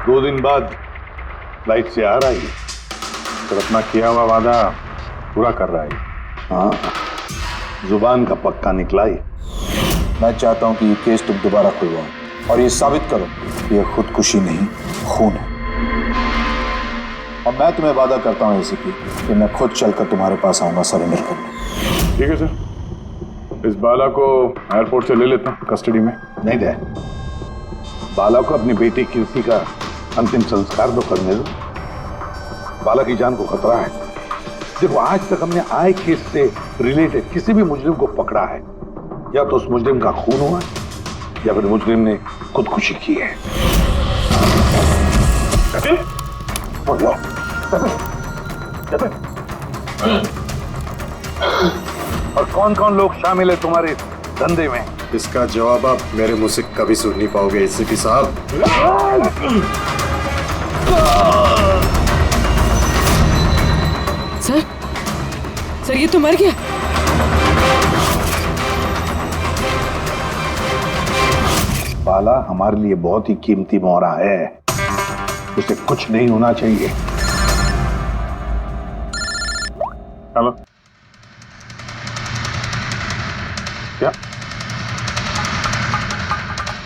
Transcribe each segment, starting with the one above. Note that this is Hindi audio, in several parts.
2 दिन बाद फ्लाइट से आ रहा है तो अपना किया हुआ वादा पूरा कर रहा है। हाँ, जुबान का पक्का निकला ही। मैं चाहता हूं कि ये केस तुम दोबारा खुलवाओ और ये साबित करो कि ये खुदकुशी नहीं, खून है। और मैं तुम्हें वादा करता हूं एसीपी कि मैं खुद चलकर तुम्हारे पास आऊंगा सरेंडर करने। ठीक है सर, इस बाला को एयरपोर्ट से ले लेता हूँ कस्टडी में। नहीं दे, बाला को अपनी बेटी कीर्ति का अंतिम संस्कार तो करने दो। बाला की जान को खतरा है। देखो, आज तक हमने आए केस से रिलेटेड किसी भी मुजरिम को पकड़ा है, या तो उस मुजरिम का खून हुआ है या फिर मुजरिम ने खुदकुशी की है। और कौन कौन लोग शामिल है तुम्हारे धंधे में? इसका जवाब आप मेरे मुंह से कभी सुन नहीं पाओगे एसीपी साहब। सर ये तो मर गया। बाला हमारे लिए बहुत ही कीमती मोहरा है, उसे कुछ नहीं होना चाहिए। हेलो, क्या?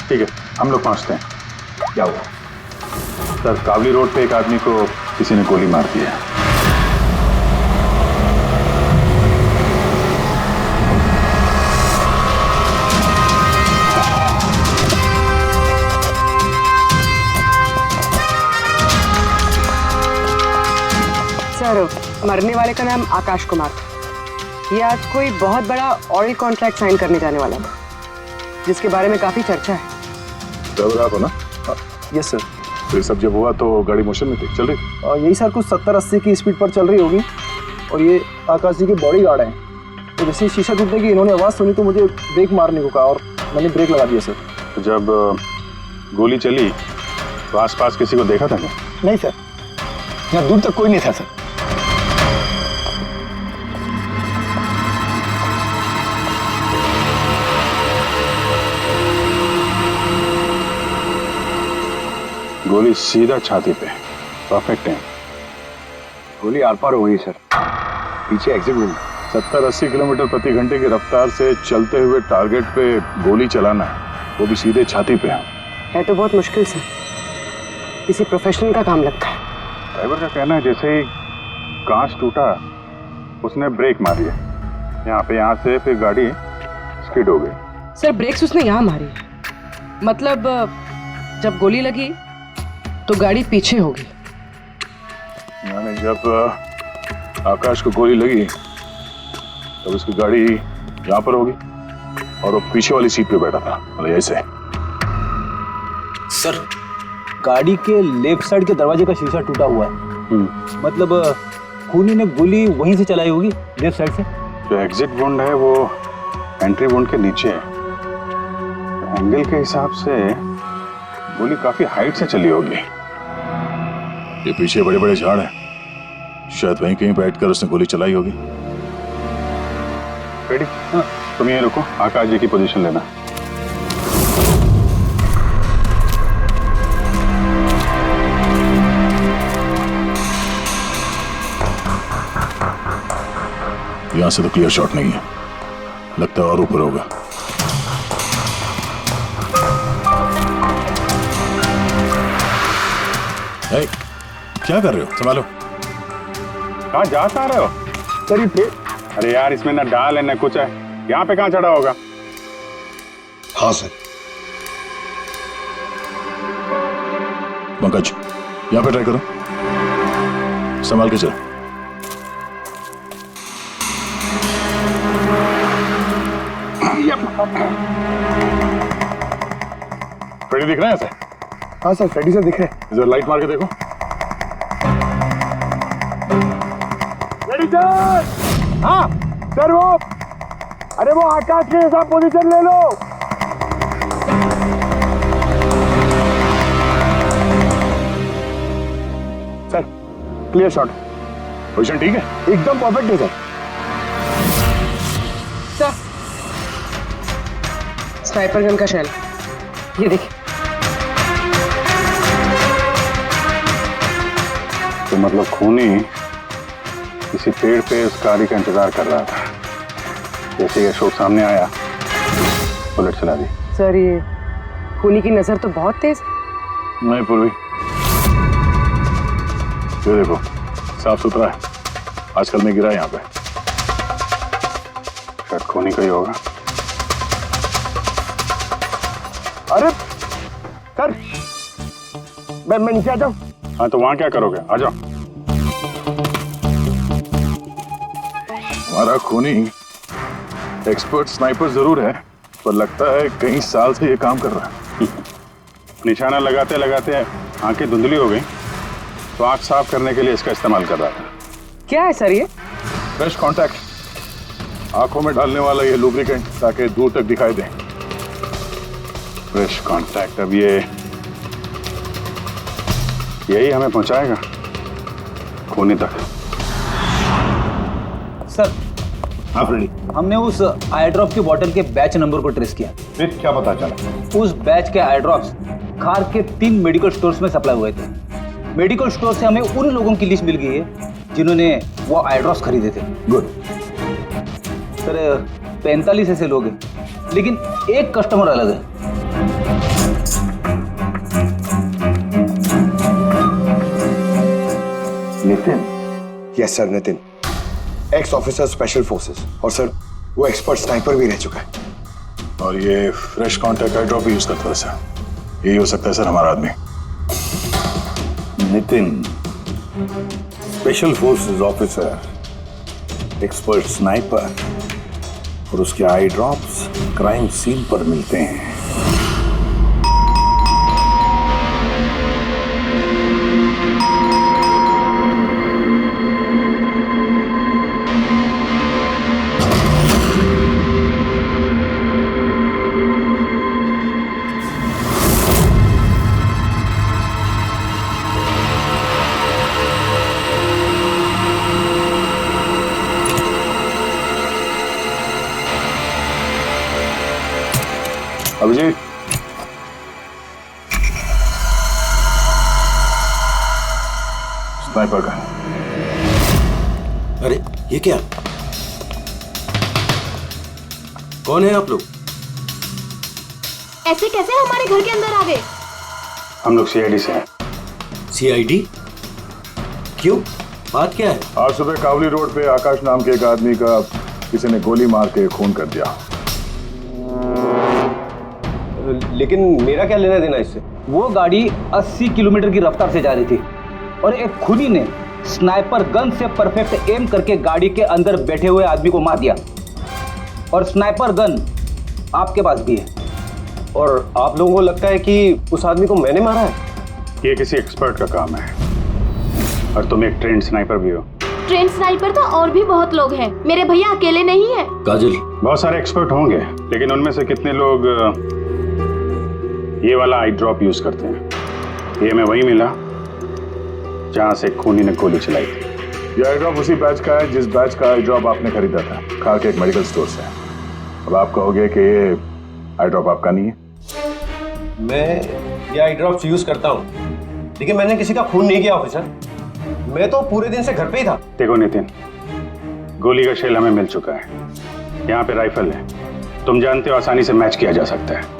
ठीक है, हम लोग पहुंचते हैं। क्या हुआ? सर, कावली रोड पे एक आदमी को किसी ने गोली मार दी है। सर, मरने वाले का नाम आकाश कुमार था। ये आज कोई बहुत बड़ा ऑयल कॉन्ट्रैक्ट साइन करने जाने वाला था, जिसके बारे में काफी चर्चा है। ड्राइवर आप हो ना? Yes sir. तो ये सब जब हुआ तो गाड़ी मोशन में थी, चल रही थी? यही सर कुछ 70-80 की स्पीड पर चल रही होगी। और ये आकाश जी के बॉडी गार्ड हैं, तो जैसे शीशा टूटने की इन्होंने आवाज़ सुनी तो मुझे ब्रेक मारने को कहा और मैंने ब्रेक लगा दिया सर। तो जब गोली चली तो आसपास किसी को देखा था क्या? नहीं सर, यहाँ दूर तक कोई नहीं था सर। गोली सीधा छाती पे, परफेक्ट है। गोली आर पार हो गई सर, पीछे एग्जिट हुई। 70-80 किलोमीटर प्रति घंटे की रफ्तार से चलते हुए टारगेट पे गोली चलाना, वो भी सीधे छाती पे है तो बहुत मुश्किल सर, किसी प्रोफेशनल का काम लगता है। ड्राइवर का कहना है जैसे ही कांच टूटा उसने ब्रेक मारी है यहाँ से, फिर गाड़ी स्किड हो गई। सर, ब्रेक्स उसने यहाँ मारी, मतलब जब गोली लगी तो गाड़ी पीछे होगी। मैंने जब आकाश को गोली लगी तब उसकी गाड़ी यहाँ पर होगी और वो पीछे वाली सीट पे बैठा था, मतलब ऐसे। सर, गाड़ी के लेफ्ट साइड के दरवाजे का शीशा टूटा हुआ है, मतलब खूनी ने गोली वहीं से चलाई होगी, लेफ्ट साइड से। जो एग्जिट वुंड है वो एंट्री वुंड के नीचे है, एंगल के हिसाब से गोली काफी हाइट से चली होगी। ये पीछे बड़े बड़े झाड़ हैं, शायद वहीं कहीं बैठकर उसने गोली चलाई होगी। रेडी? हाँ, तुम यहीं रुको, आकाश जी की पोजीशन लेना। यहां से तो क्लियर शॉट नहीं है, लगता है और ऊपर होगा। क्या कर रहे हो? संभालो। कहाँ जा रहे हो? अरे यार, इसमें ना डाल है ना कुछ है, यहाँ पे कहाँ चढ़ा होगा? हाँ सर। पंकज, यहाँ पे ट्राई करो, संभाल के चलो। फ्रेडी दिख रहे हैं ऐसे? हाँ सर, फ्रेडी सर दिख रहे हैं। इधर लाइट मार के देखो। हाँ सर, वो आकाश के साथ पोजीशन ले लो। Sir, clear shot. पोजीशन ठीक है? एकदम परफेक्ट है सर। सर, स्नाइपर गन का शेल, ये देखिए। तो मतलब खूनी किसी पेड़ पे उस गाड़ी का इंतजार कर रहा था। जैसे ही अशोक सामने आया, बुलेट चला दी। सर ये खूनी की नजर तो बहुत तेज है। नहीं पूर्वी, ये देखो साफ सुथरा है। आजकल मैं गिरा यहाँ पे। शायद खूनी का ही होगा। अरे सर, मैं नीचे आ जाऊं? हाँ तो वहां क्या करोगे? आ जाओ। हमारा खूनी एक्सपर्ट स्नाइपर जरूर है, पर लगता है कई साल से ये काम कर रहा है। निशाना लगाते लगाते आंखें धुंधली हो गई, तो आंख साफ करने के लिए इसका इस्तेमाल कर रहा था। क्या है सर ये? फ्रेश कांटेक्ट, आंखों में डालने वाला ये लुब्रिकेंट, ताकि दूर तक दिखाई दे। फ्रेश कांटेक्ट, अब ये यही हमें पहुंचाएगा खूनी तक। सर, हाँ फ्रेडी, हमने उस आई ड्रॉप की बोतल के बैच नंबर को ट्रेस किया। फिर क्या पता चला? उस बैच के आई ड्रॉप्स खार के 3 मेडिकल स्टोर्स में सप्लाई हुए थे। मेडिकल स्टोर से हमें उन लोगों की लिस्ट मिल गई है जिन्होंने वो आई ड्रॉप्स खरीदे थे। गुड। सर 45 ऐसे लोग हैं, लेकिन एक कस्टमर अलग है। Nitin? Yes sir, Nitin, x officer special forces, और सर वो एक्सपर्ट स्नाइपर भी रह चुका है। और ये फ्रेश कांटेक्ट आई ड्रॉप यूज करता है सर। यही हो सकता है सर हमारा आदमी। Nitin, special forces officer, expert sniper और उसके आई ड्रॉप्स क्राइम सीन पर मिलते हैं। अभिजीत, स्नाइपर का। अरे ये क्या? कौन है आप लोग? ऐसे कैसे हमारे घर के अंदर आ गए? हम लोग सीआईडी से हैं। सीआईडी? क्यों? बात क्या है? आज सुबह कावली रोड पे आकाश नाम के एक आदमी का किसी ने गोली मार के खून कर दिया। लेकिन मेरा क्या लेना देना इससे? वो गाड़ी 80 किलोमीटर की रफ्तार से जा रही थी और एक खूनी ने स्नाइपर गन से परफेक्ट एम करके गाड़ी के अंदर बैठे हुए आदमी को मार दिया। और स्नाइपर गन आपके पास भी है। और आप लोगों को लगता है कि उस आदमी को मैंने मारा है? ये किसी एक्सपर्ट का काम है, और तुम एक ट्रेंड स्नाइपर भी हो। ट्रेन स्नाइपर तो और भी बहुत लोग हैं, मेरे भैया अकेले नहीं है। काजल, बहुत सारे एक्सपर्ट होंगे, लेकिन उनमें से कितने लोग ये वाला आई ड्रॉप यूज करते हैं? ये हमें वही मिला जहां से खूनी ने गोली चलाई थी। ये आई ड्रॉप उसी बैच का है जिस बैच का आई ड्रॉप आपने खरीदा था खार के एक मेडिकल स्टोर से। अब आप कहोगे कि ये आई ड्रॉप आपका नहीं है। मैं ये आई ड्रॉप्स यूज करता हूँ, लेकिन मैंने किसी का खून नहीं किया ऑफिसर। मैं तो पूरे दिन से घर पे ही था। देखो नितिन, गोली का शेल हमें मिल चुका है, यहाँ पे राइफल है, तुम जानते हो आसानी से मैच किया जा सकता है।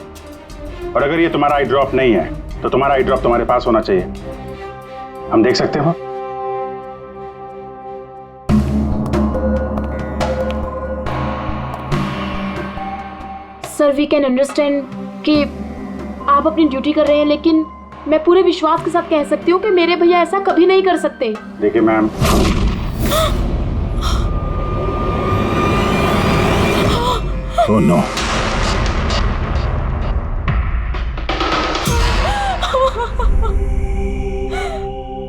और अगर ये तुम्हारा आई ड्रॉप नहीं है तो तुम्हारा आई ड्रॉप तुम्हारे पास होना चाहिए। हम देख सकते हो? सर वी कैन अंडरस्टैंड कि आप अपनी ड्यूटी कर रहे हैं, लेकिन मैं पूरे विश्वास के साथ कह सकती हूँ कि मेरे भैया ऐसा कभी नहीं कर सकते। देखिए मैम, ओह नो,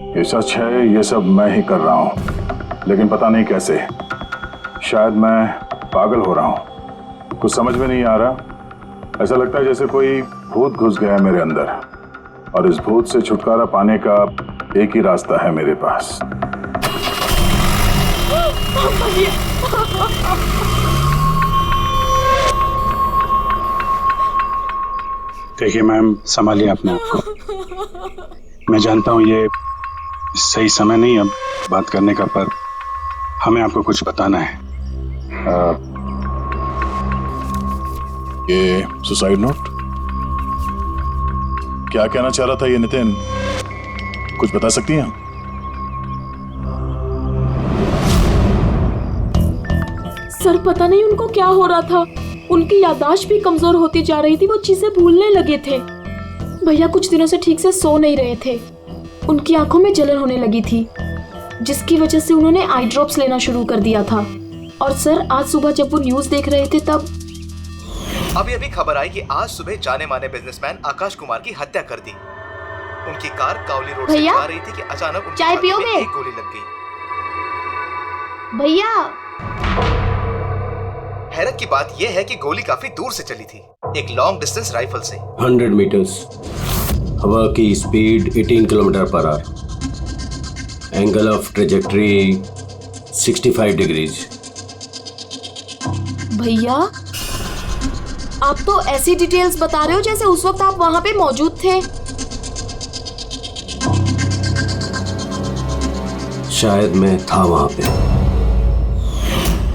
ये सच है, ये सब मैं ही कर रहा हूँ, लेकिन पता नहीं कैसे। शायद मैं पागल हो रहा हूँ, कुछ समझ में नहीं आ रहा। ऐसा लगता है जैसे कोई भूत घुस गया है मेरे अंदर, और इस भूत से छुटकारा पाने का एक ही रास्ता है मेरे पास। देखिए मैम, संभालिए अपने आप को। मैं जानता हूँ ये सही समय नहीं अब बात करने का, पर हमें आपको कुछ बताना है। ये सुसाइड नोट क्या कहना चाह रहा था ये नितिन, कुछ बता सकती हैं? सर पता नहीं उनको क्या हो रहा था, उनकी याददाश्त भी कमजोर होती जा रही थी, वो चीजें भूलने लगे थे। भैया कुछ दिनों से ठीक से सो नहीं रहे थे, उनकी आंखों में जलन होने लगी थी, जिसकी वजह से उन्होंने आई ड्रॉप्स लेना शुरू कर दिया था। और सर आज सुबह जब वो न्यूज देख रहे थे तब अभी खबर आई कि आज सुबह जाने माने बिजनेसमैन आकाश कुमार की हत्या कर दी। उनकी कार कावली रोड से जा रही थी कि अचानक उनकी चाय छाती में पियोगे? एक गोली लग गई। भैया हैरत की बात यह है कि गोली काफी दूर से चली थी, एक लॉन्ग डिस्टेंस राइफल से। 100 मीटर्स, हवा की speed 18 kilometre per hour, angle of trajectory 65 degrees. भैया आप तो ऐसी डिटेल्स बता रहे हो जैसे उस वक्त आप वहां पे मौजूद थे। शायद मैं था वहां पे।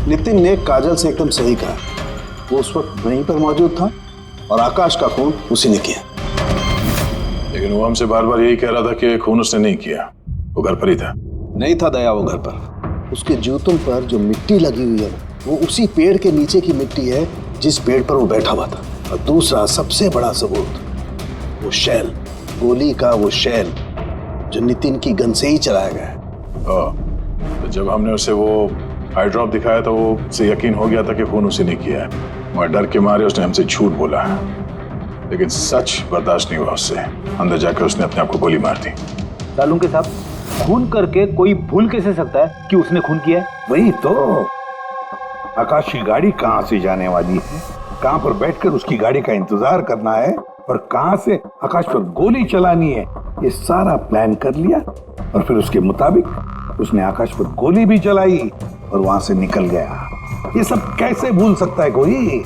नितिन ने काजल से एकदम सही कहा, वो उस वक्त वहीं पर मौजूद था और आकाश का खून उसी ने किया। लेकिन वो हमसे बार बार यही कह रहा था कि खून उसने नहीं किया, वो घर पर ही था। नहीं था दया वो घर पर, उसके जूतों पर जो मिट्टी लगी हुई है वो उसी पेड़ के नीचे की मिट्टी है जिस पेड़ पर वो बैठा हुआ था। और दूसरा सबसे बड़ा सबूत, वो शैल, गोली का वो शैल जो नितिन की गन से ही चलाया गया है। तो जब हमने उसे वो आई ड्रॉप दिखाया तो वो उसे यकीन हो गया था कि खून उसी ने किया है, मगर डर के मारे उसने हमसे झूठ बोला है। लेकिन सच बर्दाश्त नहीं हुआ उससे, अंदर जाकर उसने अपने आप को गोली मार दी। सालुंके साहब, खून करके कोई भूल कैसे सकता है कि उसने खून किया है? वही तो, आकाश की गाड़ी कहाँ से जाने वाली है, कहाँ पर बैठकर उसकी गाड़ी का इंतजार करना है और कहाँ से आकाश पर गोली चलानी है, ये सारा प्लान कर लिया। और फिर उसके मुताबिक उसने आकाश पर गोली भी चलाई और वहां से निकल गया। ये सब कैसे भूल सकता है कोई?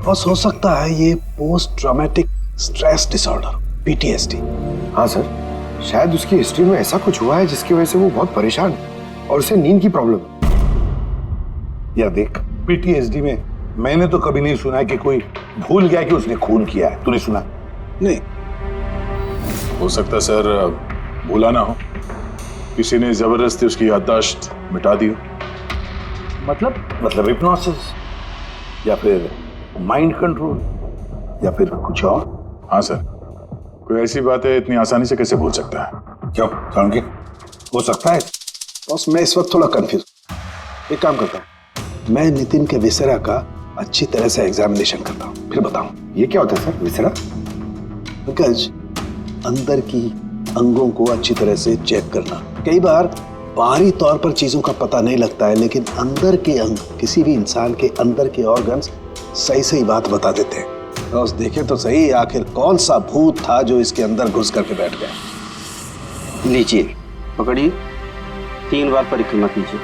बस हो सकता है ये post traumatic stress disorder, PTSD। हाँ सर, शायद उसकी हिस्ट्री में ऐसा कुछ हुआ है जिसकी वजह से वो बहुत परेशान और उसे नींद की प्रॉब्लम है। या देख, PTSD में मैंने तो कभी नहीं सुना कि कोई भूल गया कि उसने खून किया है। तूने सुना? नहीं। हो सकता है सर भूला ना हो, किसी ने जबरदस्ती उसकी याददाश्त मिटा दी हो। मतलब हिप्नोसिस या फिर माइंड कंट्रोल या फिर कुछ और। हाँ सर, कोई ऐसी बात है इतनी आसानी से कैसे भूल सकता है? क्यों सालुंके, हो सकता है? बस मैं इस वक्त थोड़ा कंफ्यूज। एक काम करता हूँ, मैं नितिन के विसरा का अच्छी तरह से एग्जामिनेशन करता हूँ, फिर बताऊँ। ये क्या होता है सर, विसरा? बिकॉज अंदर की अंगों को अच्छी तरह से चेक करना। कई बार बाहरी तौर पर चीजों का पता नहीं लगता है, लेकिन अंदर के अंग, किसी भी इंसान के अंदर के ऑर्गन्स सही सही बात बता देते हैं। तो देखे तो सही, आखिर कौन सा भूत था जो इसके अंदर घुस करके बैठ गया। लीजिए, पकड़िए, 3 बार परिक्रमा कीजिए।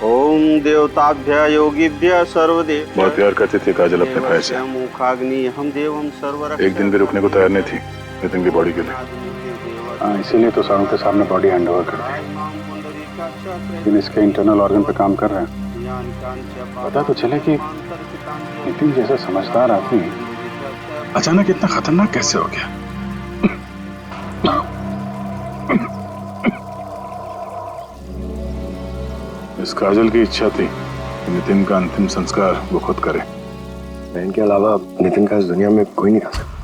ओम देवताभ्य योगिभ्य सर्वदेव। बहुत प्यार करती थी काजल अपने भाई से, मुखाग्नि हम देवम सर्वरक्षक। एक दिन भी रुकने को तैयार नहीं थी नितिन की बॉडी के लिए। हाँ, इसीलिए तो सारों के सामने बॉडी हैंड ओवर कर दी, लेकिन इसके इंटरनल ऑर्गन पे काम कर रहे हैं। पता तो चले कि नितिन जैसा समझदार आदमी अचानक इतना खतरनाक कैसे हो गया। इस काजल की इच्छा थी कि नितिन का अंतिम संस्कार वो खुद करे। बहन के अलावा नितिन का इस दुनिया में कोई नहीं कर सकता।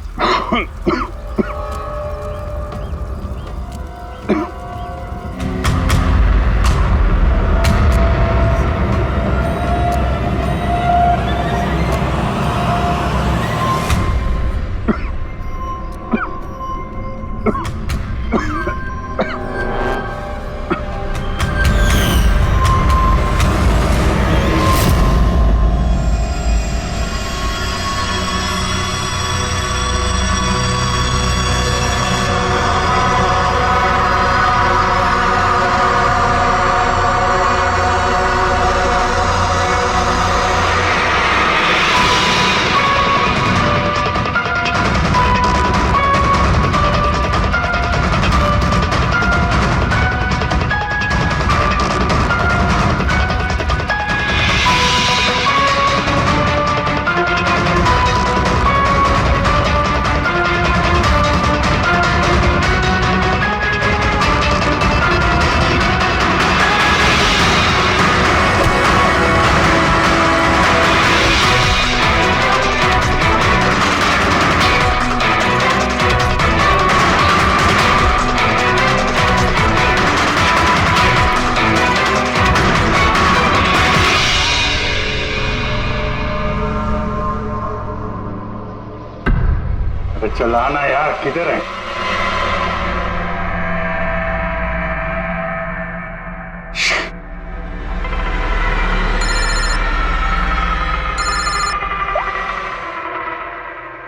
चलाना यार, किधर है?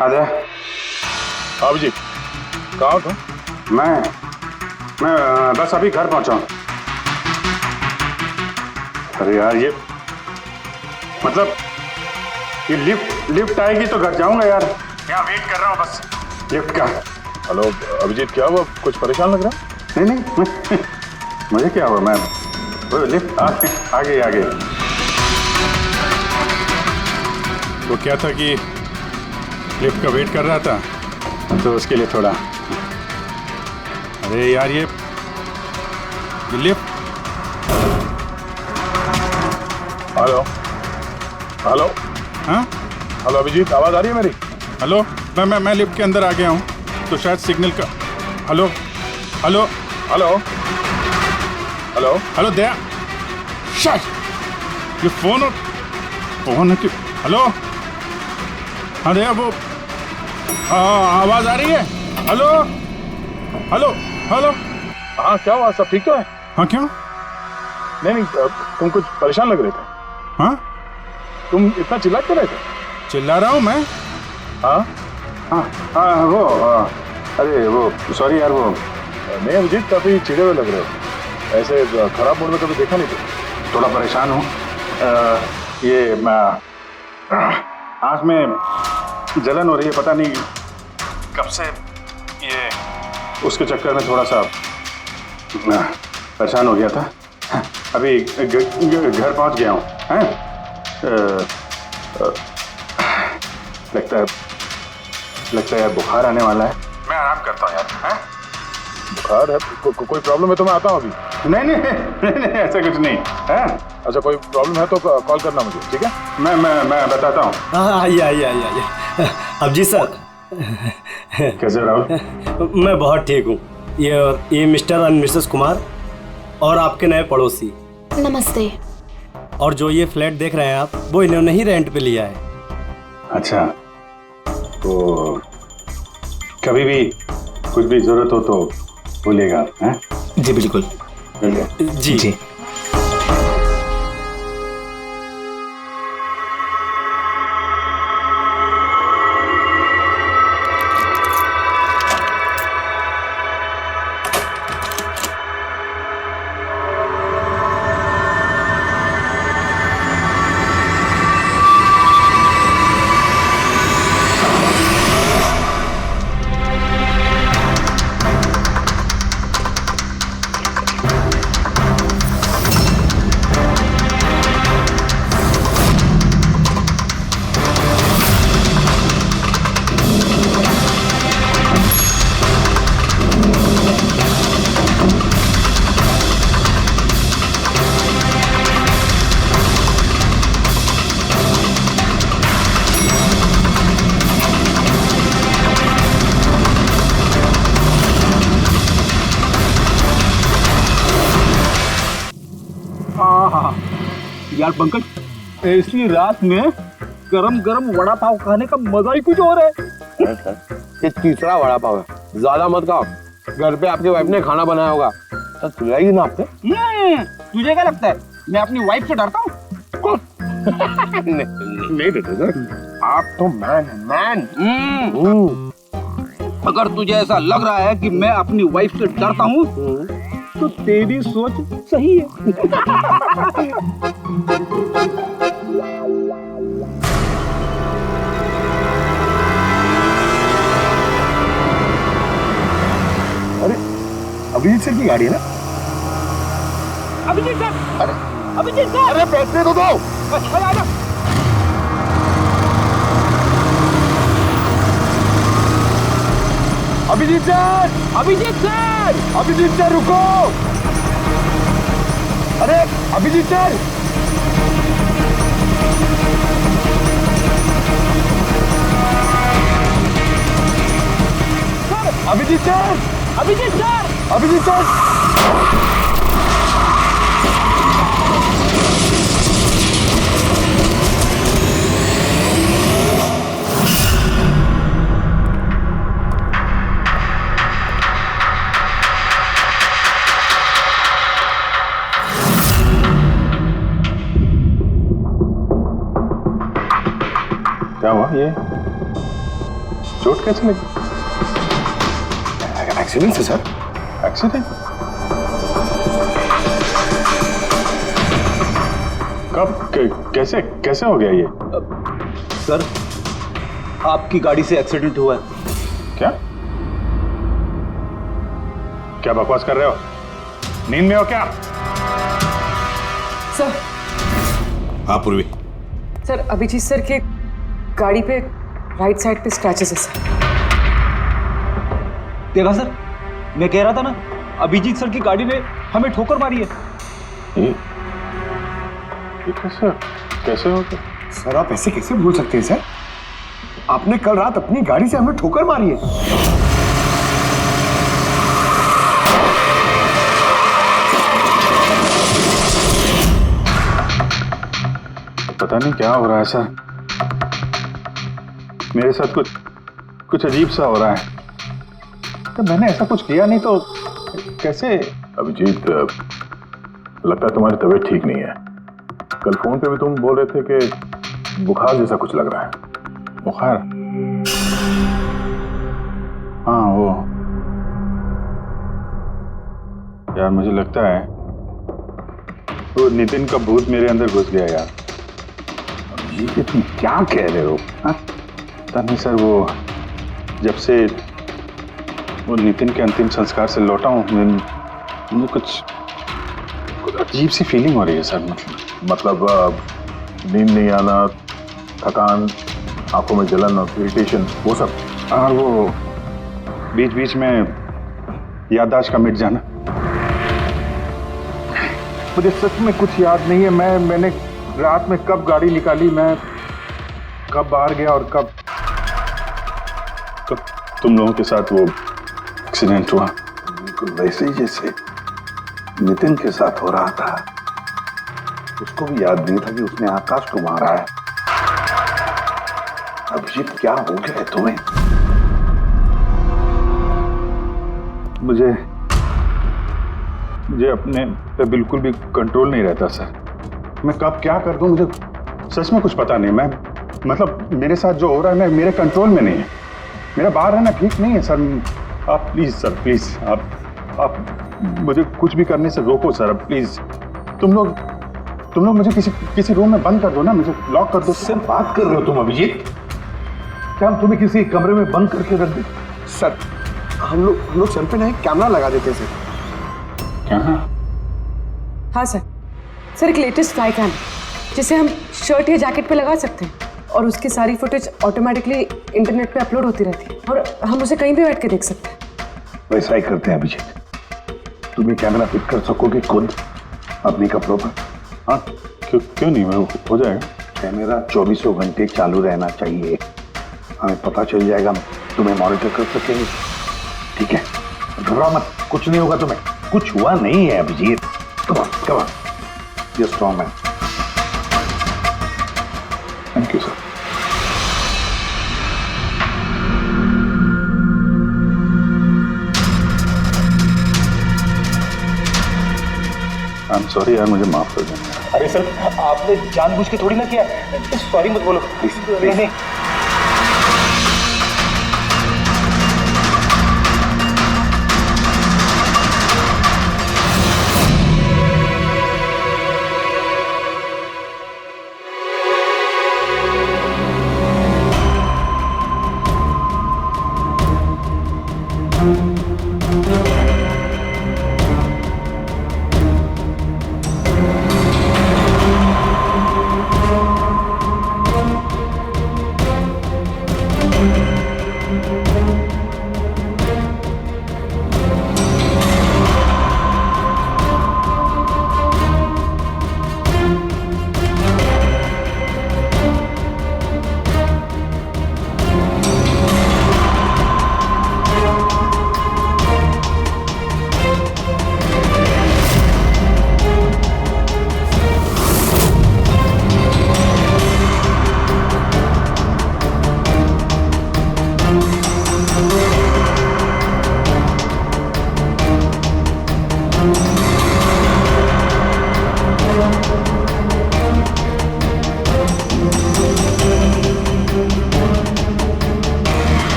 आजा। अभिजीत कहाँ हो तुम? मैं बस अभी घर पहुंचा हूं। अरे यार ये मतलब ये लिफ्ट आएगी तो घर जाऊंगा यार। यहाँ वेट कर रहा हूँ बस लिफ्ट का। हेलो अभिजीत, क्या हुआ? कुछ परेशान लग रहा? नहीं मुझे क्या हुआ, मैं वो लिफ्ट आ गई। तो क्या था कि लिफ्ट का वेट कर रहा था तो उसके लिए थोड़ा। अरे यार ये लिफ्ट। हेलो हाँ हेलो अभिजीत, आवाज आ रही है मेरी? हेलो, मैं लिफ्ट के अंदर आ गया हूँ तो शायद सिग्नल का। Hello hello hello hello hello Daya, शायद ये फोन है कि। हेलो हाँ दया, वो आवाज आ रही है? Hello hello hello. हाँ क्या हुआ, सब ठीक तो है? हाँ क्यों? नहीं तुम कुछ परेशान लग रहे थे। हाँ तुम इतना चिल्ला क्यों रहे थे? चिल्ला रहा हूँ मैं? हाँ वो अरे वो सॉरी यार, वो नहीं अभिजीत, काफी चिड़े हुए लग रहे हो। ऐसे खराब मूड में कभी देखा नहीं था। थोड़ा परेशान हूँ। ये आँख में जलन हो रही है, पता नहीं कब से। ये उसके चक्कर में थोड़ा सा परेशान हो गया था। अभी घर पहुँच गया हूँ। लगता है यार बुखार आने वाला है। मैं आराम करता हूँ यार। बुखार है? कोई प्रॉब्लम है तो मैं आता हूँ अभी। नहीं ऐसा कुछ नहीं है। अच्छा कोई प्रॉब्लम है तो कॉल करना मुझे, ठीक है? मैं बताता हूँ। आइए। अभिजीत सर, कैसे राहुल? मैं बहुत ठीक हूँ। ये मिस्टर और मिसेस कुमार और आपके नए पड़ोसी। नमस्ते। और जो ये फ्लैट देख रहे हैं आप, वो इन्होंने ही रेंट पे लिया है। अच्छा, तो कभी भी कुछ भी जरूरत हो तो बोलिएगा। हैं? जी बिल्कुल। जी। यार पंकज, ऐसी रात में गरम गरम वड़ा पाव खाने का मजा ही कुछ और है। ये तीसरा वड़ा पाव है, ज्यादा मत खाओ। घर पे आपकी वाइफ ने खाना बनाया होगा तो खिलाएगी ना आपने। तुझे क्या लगता है मैं अपनी वाइफ से डरता हूँ? नहीं डरते सर, आप तो मैन। अगर तुझे ऐसा लग रहा है कि मैं अपनी वाइफ से डरता हूँ तो तेरी सोच सही है। अरे अभिजीत सर की गाड़ी है ना? अभिजीत सर, अरे पैसे तो दो। अभिजीत सर रुको। अरे अभिजीत सर, अभिजीत सर। ये चोट कैसे लगी? एक्सीडेंट से सर। एक्सीडेंट? कब कैसे कैसे हो गया ये? सर आपकी गाड़ी से एक्सीडेंट हुआ है। क्या क्या बकवास कर रहे हो? नींद में हो क्या? सर। हाँ पूर्वी। सर अभिजीत सर के गाड़ी पे राइट साइड पे स्क्रैचेस है सर। देखा सर, मैं कह रहा था ना, अभिजीत सर की गाड़ी ने हमें ठोकर मारी है। ये कैसे कैसे हो गया? सर आप ऐसे कैसे भूल सकते हैं सर? आपने कल रात अपनी गाड़ी से हमें ठोकर मारी है। पता नहीं क्या हो रहा है सर, मेरे साथ कुछ अजीब सा हो रहा है। तो मैंने ऐसा कुछ किया नहीं तो कैसे? अभिजीत, लगता है तुम्हारी तबीयत ठीक नहीं है। कल फोन पे भी तुम बोल रहे थे कि बुखार जैसा कुछ लग रहा है। बुखार? हाँ वो यार, मुझे लगता है वो नितिन का भूत मेरे अंदर घुस गया यार। ये तुम क्या कह रहे हो? पता नहीं सर, वो जब से वो नितिन के अंतिम संस्कार से लौटा हूँ, मुझे कुछ अजीब सी फीलिंग हो रही है सर। मतलब नींद नहीं आना, थकान, आंखों में जलन और इरिटेशन, वो सब। और वो बीच बीच में याददाश्त का मिट जाना। मुझे सच में कुछ याद नहीं है। मैंने रात में कब गाड़ी निकाली, मैं कब बाहर गया और कब तुम लोगों के साथ वो एक्सीडेंट हुआ। बिल्कुल वैसे ही जैसे नितिन के साथ हो रहा था। उसको भी याद नहीं था कि उसने आकाश को मारा है। अभिजीत क्या हो गया है तुम्हें? मुझे अपने पे बिल्कुल भी कंट्रोल नहीं रहता सर। मैं कब क्या कर दूं, मुझे सच में कुछ पता नहीं। मैं मतलब मेरे साथ जो हो रहा है मैं मेरे कंट्रोल में नहीं है। मेरा बाहर रहना ठीक नहीं है सर। आप प्लीज सर, प्लीज आप मुझे कुछ भी करने से रोको सर, प्लीज। तुम लोग मुझे किसी रूम में बंद कर दो ना, मुझे लॉक कर दो। किससे बात कर रहे हो तुम अभिजीत? क्या हम तुम्हें किसी कमरे में बंद करके रख दे? सर हम लोग सर पे ना एक कैमरा लगा देते सर। क्या? हाँ सर एक लेटेस्ट फ्लाई कैम जिसे हम शर्ट या जैकेट पे लगा सकते हैं और उसकी सारी फुटेज ऑटोमेटिकली इंटरनेट पे अपलोड होती रहती है और हम उसे कहीं भी बैठ के देख सकते हैं। वैसा ही करते हैं अभिजीत। तुम ये कैमरा फिट कर सकोगे खुद अपने कपड़ों पर? हाँ क्यों नहीं, मैं हो जाएगा। कैमरा 24 घंटे चालू रहना चाहिए। हमें पता चल जाएगा, तुम्हें मॉनिटर कर सकेंगे। ठीक है, घबराओ मत, कुछ नहीं होगा तुम्हें। कुछ हुआ नहीं है Abhijit. Come on you strong man. Thank you sir. I am sorry यार, मुझे माफ कर देना। अरे सर आपने जानबूझ के थोड़ी ना किया, सॉरी मत बोलो। नहीं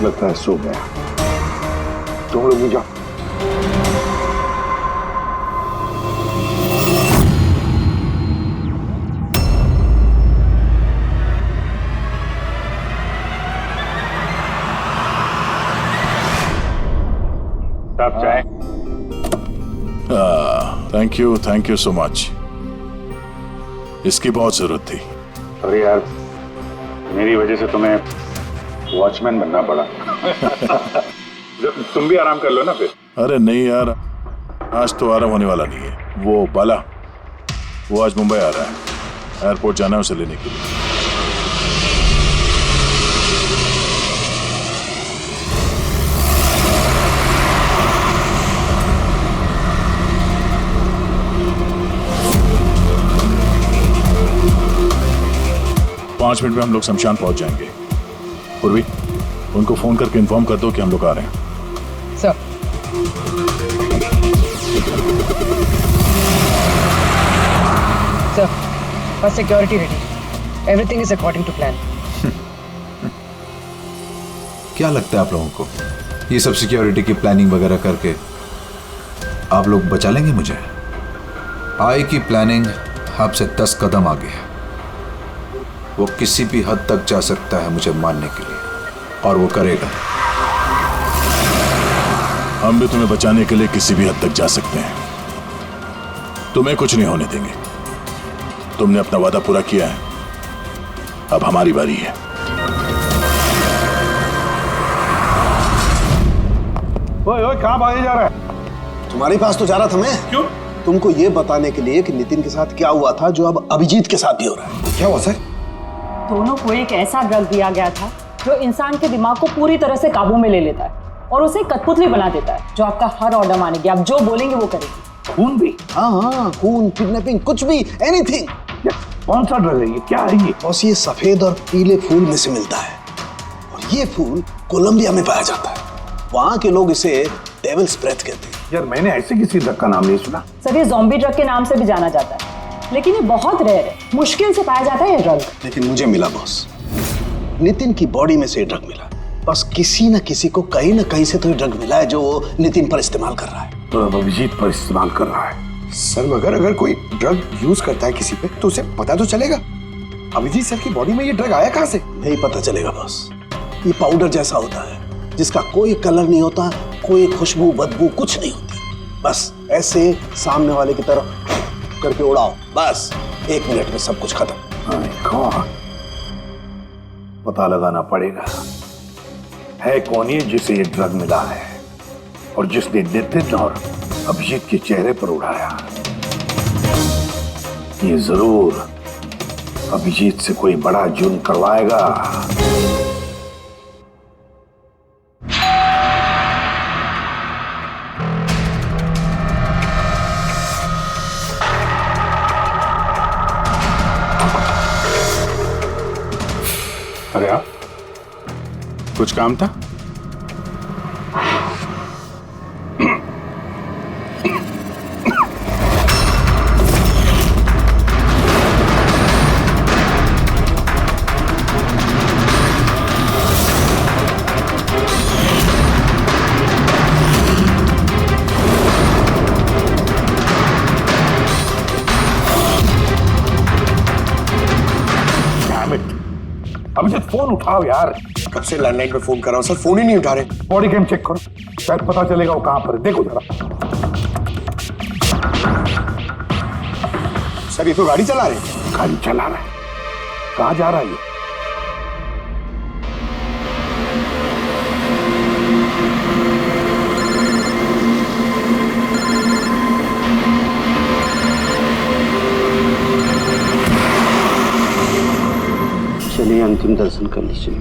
लगता है सो गया। तुम लोग भी जाओ। साहब चाय। Thank you so much. इसकी बहुत जरूरत थी। अरे यार, मेरी वजह से तुम्हें वॉचमैन बनना पड़ा। तुम भी आराम कर लो ना फिर। अरे नहीं यार, आज तो आराम होने वाला नहीं है। वो बाला, वो आज मुंबई आ रहा है, एयरपोर्ट जाना है उसे लेने के लिए। 5 मिनट में हम लोग शमशान पहुंच जाएंगे। पूर्वी, उनको फोन करके इन्फॉर्म कर दो कि हम लोग आ रहे हैं। सर, बस security ready, everything is according to plan. क्या लगता है आप लोगों को, ये सब सिक्योरिटी की प्लानिंग वगैरह करके आप लोग बचा लेंगे मुझे? आई की प्लानिंग आपसे 10 कदम आगे है। वो किसी भी हद तक जा सकता है मुझे मारने के लिए, और वो करेगा। हम भी तुम्हें बचाने के लिए किसी भी हद तक जा सकते हैं। तुम्हें कुछ नहीं होने देंगे। तुमने अपना वादा पूरा किया है, अब हमारी बारी है। ओए कहाँ भागे जा रहा है? तुम्हारे पास तो जा रहा था मैं। क्यों? तुमको ये बताने के लिए कि नितिन के साथ क्या हुआ था, जो अब अभिजीत के साथ भी हो रहा है। क्या हुआ सर? दोनों को एक ऐसा ड्रग दिया गया था जो इंसान के दिमाग को पूरी तरह से काबू में ले लेता है और उसे कठपुतली बना देता है, जो आपका हर ऑर्डर मानेगी। आप जो बोलेंगे वो करेगी। खून भी? हाँ, खून, किडनैपिंग, कुछ भी, एनीथिंग। कौन सा ड्रग है ये? क्या है ये? बस ये सफेद और पीले फूल में से मिलता है, और ये फूल कोलंबिया में पाया जाता है। वहाँ के लोग इसे डेविल्स ब्रेथ कहते हैं। यार मैंने ऐसे किसी ड्रग का नाम नहीं सुना। सर, ये ज़ॉम्बी ड्रग के नाम से भी जाना जाता है, लेकिन ये बहुत रेयर है, मुश्किल से पाया जाता है ये ड्रग। लेकिन मुझे मिला बॉस, नितिन की बॉडी में से ये ड्रग मिला। बस किसी न किसी को कहीं ना कहीं से तो ये ड्रग मिला है, जो वो नितिन पर इस्तेमाल कर रहा है। तो अभिजीत पर इस्तेमाल कर रहा है। सर, मगर अगर कोई ड्रग यूज करता है किसी पे, तो उसे पता तो चलेगा। अभिजीत सर की बॉडी में ये ड्रग आया कहाँ से? नहीं पता चलेगा बॉस। ये पाउडर जैसा होता है, जिसका कोई कलर नहीं होता, कोई खुशबू बदबू कुछ नहीं होती। बस ऐसे सामने वाले की तरफ करके उड़ाओ, बस 1 मिनट में सब कुछ खत्म। पता लगाना पड़ेगा है कौन ये जिसे ये ड्रग मिला है, और जिसने नितिन और अभिजीत के चेहरे पर उड़ाया। ये जरूर अभिजीत से कोई बड़ा जुर्म करवाएगा। अरे आप, कुछ काम था? अभिजीत फोन उठाओ यार। कब से लैंडलाइन पे फोन कर रहा हूँ सर, फोन ही नहीं उठा रहे। बॉडी कैम चेक करो, शायद पता चलेगा वो कहां पर है। देखो जरा। सर, ये तो गाड़ी चला रहे हैं। गाड़ी चला रहा है? कहां जा रहा है ये? चलिए अंतिम दर्शन कर लीजिए।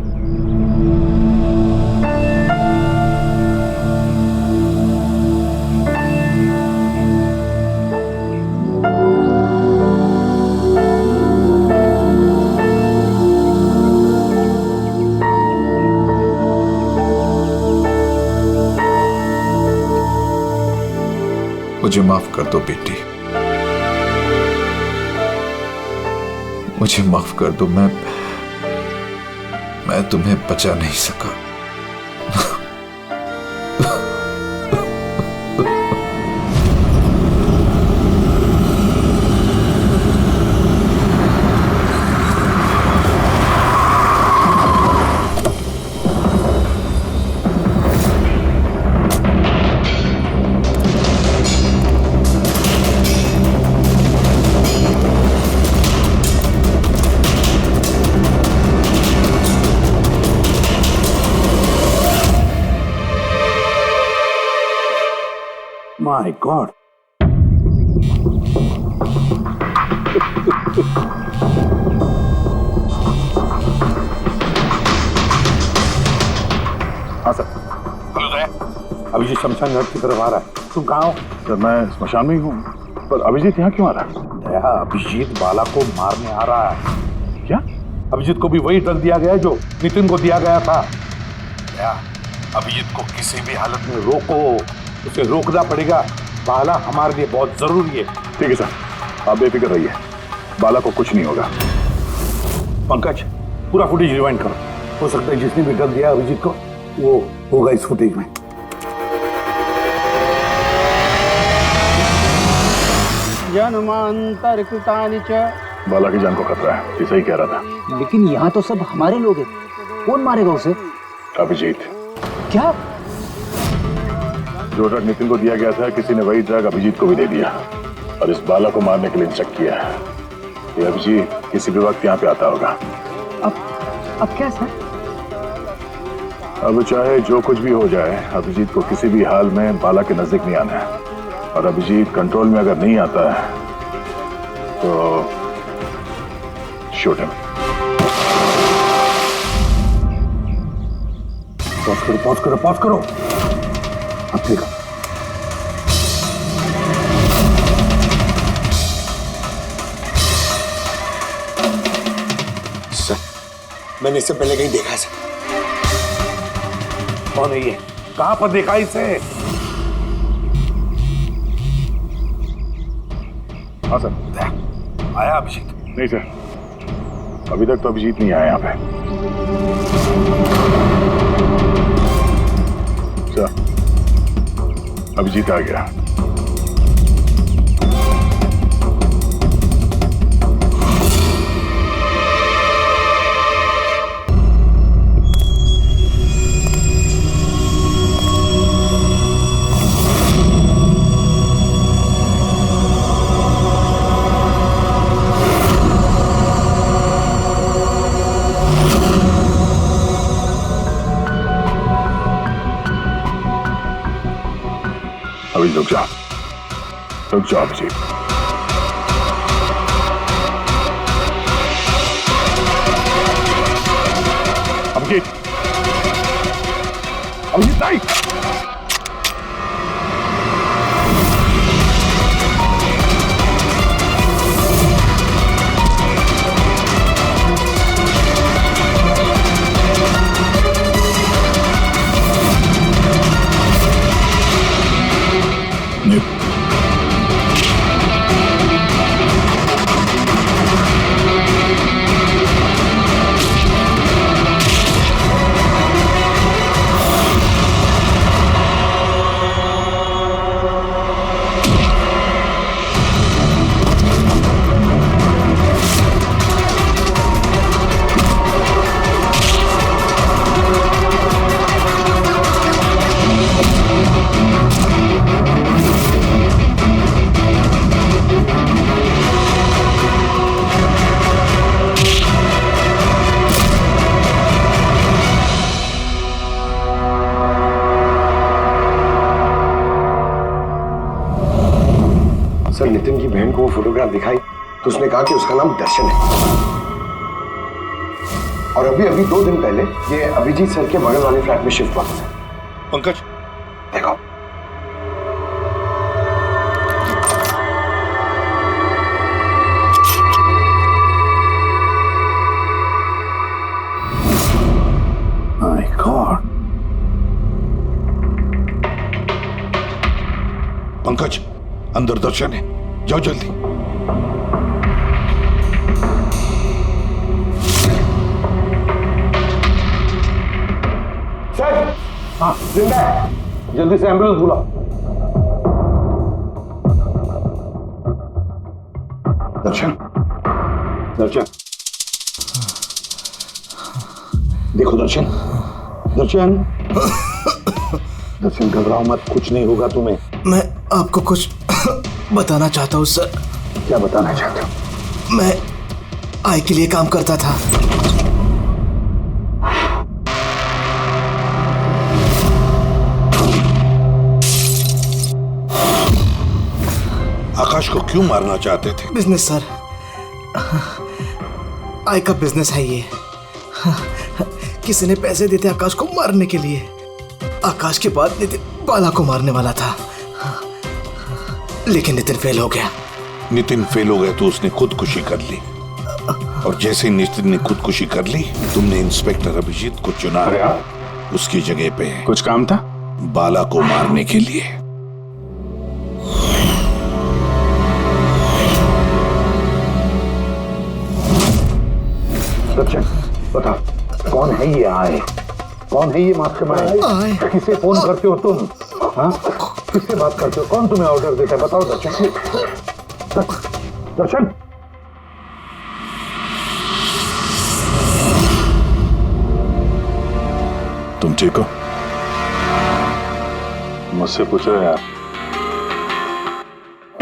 मुझे माफ कर दो बेटी, मुझे माफ कर दो। मैं तुम्हें बचा नहीं सका। My God. हाँ सर। अभिजीत शमशान घाट की तरफ आ रहा है। तुम कहाँ हो? सर मैं स्मशान में ही हूँ, पर अभिजीत यहाँ क्यों आ रहा है? दया, अभिजीत बाला को मारने आ रहा है। क्या? अभिजीत को भी वही ड्रग दिया गया है जो नितिन को दिया गया था। दया, अभिजीत को किसी भी हालत में रोको, उसे रोकना पड़ेगा। बाला हमारे लिए बहुत जरूरी है। ठीक है सर, आप बेफिक्र रहिए, बाला को कुछ नहीं होगा। पंकज, पूरा फुटेज रिवाइंड करो। हो सकता है जिसने भी ड्रग दिया अभिजीत को वो होगा इस फुटेज में। बाला की जान को खतरा है, ये सही कह रहा था। लेकिन यहाँ तो सब हमारे लोग हैं, कौन मारेगा उसे? अभिजीत। क्या? जो ड्रग नितिन को दिया गया था, किसी ने वही ड्रग अभिजीत को भी दे दिया और इस बाला को मारने के लिए इंस्ट्रक्ट किया है। ये अभिजीत किसी भी वक्त यहाँ पे आता होगा। अब क्या सर? अब चाहे जो कुछ भी हो जाए, अभिजीत को किसी भी हाल में बाला के नजदीक नहीं आना है। और अभिजीत कंट्रोल में अगर नहीं आता है तो शूट हिम। पॉज करो। अब देखो, सर मैंने इससे पहले कहीं देखा है सर। कौन है ये? कहां पर देखा इसे? हाँ सर। आया अभिजीत? नहीं सर, अभी तक तो अभिजीत नहीं आया यहाँ पे। सर, अभिजीत आ गया। अभी रुक जाओ अभिजीत। अभिजीत नहीं। सर नितिन की बहन को वो फोटोग्राफ दिखाई तो उसने कहा कि उसका नाम दर्शन है। और अभी 2 दिन पहले ये अभिजीत सर के बगल वाले फ्लैट में शिफ्ट हुआ था। पंकज देखो माय गॉड। पंकज अंदर दर्शन है, जाओ जल्दी। सर हाँ जिंदा है। जल्दी से एम्बुलेंस बुलाओ। दर्शन देखो दर्शन घबराओ मत, कुछ नहीं होगा तुम्हें। मैं आपको कुछ बताना चाहता हूँ सर। क्या बताना चाहते हो? मैं आई के लिए काम करता था। आकाश को क्यों मारना चाहते थे? बिजनेस सर, आय का बिजनेस है ये। किसी ने पैसे देते आकाश को मारने के लिए। आकाश के बाद नितिन बाला को मारने वाला था, लेकिन नितिन फेल हो गया। नितिन फेल हो गया तो उसने खुदकुशी कर ली, और जैसे ही नितिन ने खुदकुशी कर ली, तुमने इंस्पेक्टर अभिजीत को चुना उसकी जगह पे। कुछ काम था? बाला को मारने के लिए। सचिन, बता कौन है ये आए? कौन है ये मास्टरमाइंड? किसे फोन करते हो तुम? हाँ, किससे बात करते हो? कौन तुम्हें ऑर्डर देता है? बताओ दर्शन। दर्शन, तुम ठीक हो? मुझसे पूछो यार।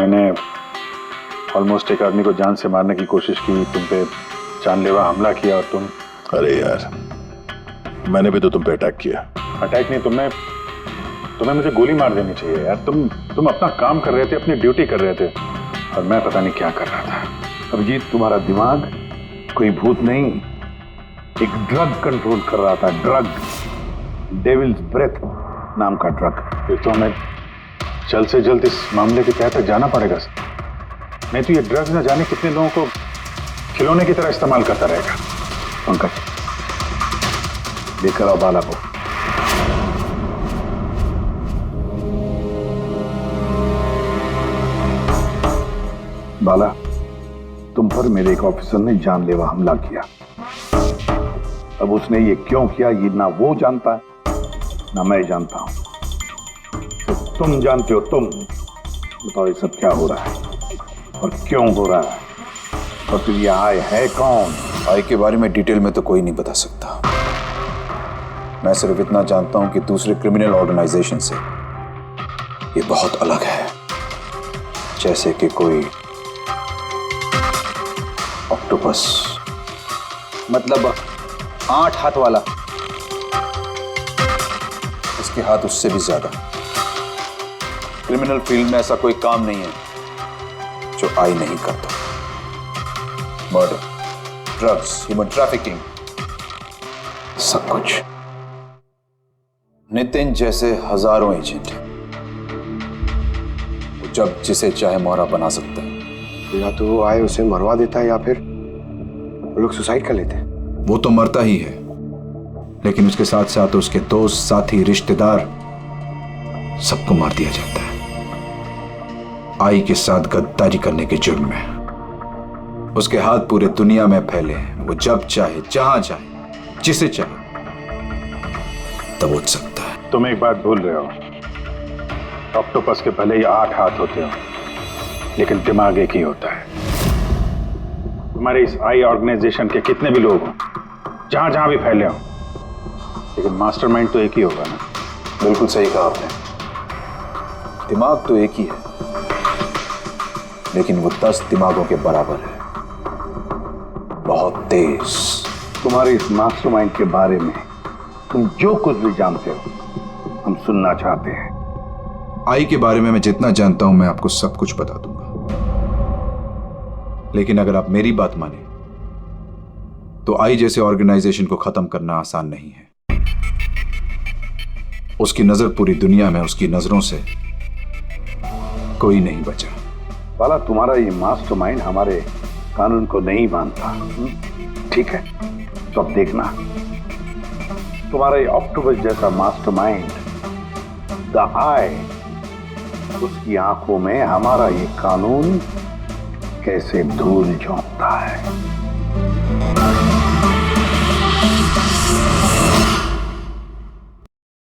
मैंने ऑलमोस्ट एक आदमी को जान से मारने की कोशिश की, तुम पे जानलेवा हमला किया, और तुम। अरे यार, मैंने भी तो तुम पे अटैक किया। अटैक नहीं, तुम्हें मुझे गोली मार देनी चाहिए यार। तुम अपना काम कर रहे थे, अपनी ड्यूटी कर रहे थे, और मैं पता नहीं क्या कर रहा था। अभिजीत, तुम्हारा दिमाग कोई भूत नहीं, एक ड्रग कंट्रोल कर रहा था। ड्रग, डेविल्स ब्रेथ नाम का ड्रग। फिर तो हमें जल्द से जल्द इस मामले के तहत जाना पड़ेगा। नहीं तो ये ड्रग्स न जाने कितने लोगों को खिलौने की तरह इस्तेमाल करता रहेगा। पंकज, लेकर आओ बाला को। बाला, तुम पर मेरे एक ऑफिसर ने जानलेवा हमला किया। अब उसने ये क्यों किया, ये ना वो जानता है ना मैं जानता हूं। तो तुम जानते हो। तुम बताओ ये सब क्या हो रहा है और क्यों हो रहा है, और फिर ये आय है कौन? आय के बारे में डिटेल में तो कोई नहीं बता सकता। मैं सिर्फ इतना जानता हूं कि दूसरे क्रिमिनल ऑर्गेनाइजेशन से ये बहुत अलग है। जैसे कि कोई ऑक्टोपस, मतलब 8 हाथ वाला। इसके हाथ उससे भी ज्यादा। क्रिमिनल फील्ड में ऐसा कोई काम नहीं है जो आय नहीं करता। मर्डर, ड्रग्स, ह्यूमन ट्रैफिकिंग, सब कुछ। नितिन जैसे हजारों एजेंट हैं, वो जब जिसे चाहे मोहरा बना सकता है। या तो आए उसे मरवा देता है, या फिर वो लोग सुसाइड कर लेते हैं। वो तो मरता ही है, लेकिन उसके साथ साथ उसके दोस्त, साथी, रिश्तेदार सबको मार दिया जाता है। आई के साथ गद्दारी करने के जुर्म में उसके हाथ पूरे दुनिया में फैले हैं। वो जब चाहे, जहां चाहे, जिसे चाहे दबोच सकता है। तुम एक बात भूल रहे हो। ऑक्टोपस के भले ही 8 हाथ होते हो, लेकिन दिमाग एक ही होता है। तुम्हारे इस आई ऑर्गेनाइजेशन के कितने भी लोग हो, जहां जहां भी फैले हो, लेकिन मास्टरमाइंड तो एक ही होगा ना। बिल्कुल सही कहा आपने। दिमाग तो एक ही है, लेकिन वो 10 दिमागों के बराबर है, बहुत तेज। तुम्हारे इस मास्टरमाइंड के बारे में तुम जो कुछ भी जानते हो हम सुनना चाहते हैं। आई के बारे में मैं जितना जानता हूं मैं आपको सब कुछ बता दूंगा, लेकिन अगर आप मेरी बात माने तो आई जैसे ऑर्गेनाइजेशन को खत्म करना आसान नहीं है। उसकी नजर पूरी दुनिया में, उसकी नजरों से कोई नहीं बचा। बाला, तुम्हारा ये मास्टरमाइंड हमारे कानून को नहीं मानता, ठीक है? तो अब देखना, तुम्हारा ये ऑक्टोपस जैसा मास्टरमाइंड, द आई, उसकी आंखों में हमारा ये कानून कैसे धूल झोंकता है।